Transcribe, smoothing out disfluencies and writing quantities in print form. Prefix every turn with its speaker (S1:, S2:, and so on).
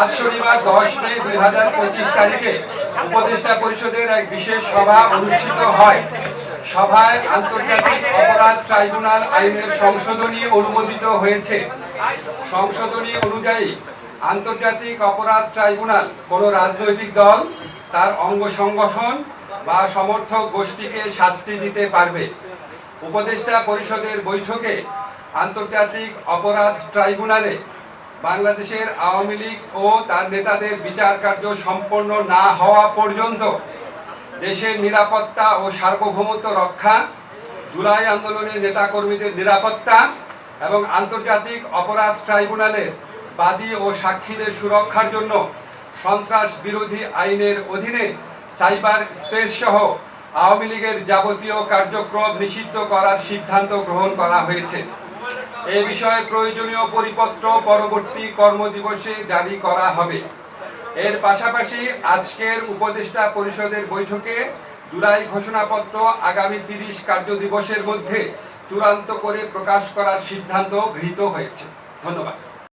S1: আজ শনিবার 10 মে 2025 তারিখে উপদেষ্টা পরিষদের এক বিশেষ সভা অনুষ্ঠিত হয়। সভায় আন্তর্জাতিক অপরাধ ট্রাইব্যুনাল আইনের সংশোধনী অনুমোদিত হয়েছে। সংশোধনী অনুযায়ী আন্তর্জাতিক অপরাধ ট্রাইব্যুনাল কোনো রাজনৈতিক দল, তার অঙ্গ সংগঠন বা সমর্থক গোষ্ঠীকে শাস্তি দিতে পারবে। উপদেষ্টা পরিষদের বৈঠকে আন্তর্জাতিক অপরাধ ট্রাইব্যুনালে বাংলাদেশের আওয়ামী লীগ ও তার নেতাদের বিচার কার্য সম্পন্ন না হওয়া পর্যন্ত দেশের নিরাপত্তা ও সার্বভৌমত্ব রক্ষা, জুলাই আন্দোলনের নেতাকর্মীদের নিরাপত্তা এবং আন্তর্জাতিক অপরাধ ট্রাইব্যুনালের বাদী ও সাক্ষীদের সুরক্ষার জন্য সন্ত্রাস বিরোধী আইনের অধীনে সাইবার স্পেস সহ আওয়ামী লীগের যাবতীয় কার্যক্রম নিষিদ্ধ করার সিদ্ধান্ত গ্রহণ করা হয়েছে। এ বিষয়ে প্রয়োজনীয় পরিপত্র পরবর্তী কর্মদিবসে জারি করা হবে। এর পাশাপাশি আজকের উপদেষ্টা পরিষদের বৈঠকে জুলাই ঘোষণাপত্র আগামী 30 কার্যদিবসের মধ্যে চূড়ান্ত করে প্রকাশ করার সিদ্ধান্ত গৃহীত হয়েছে। ধন্যবাদ।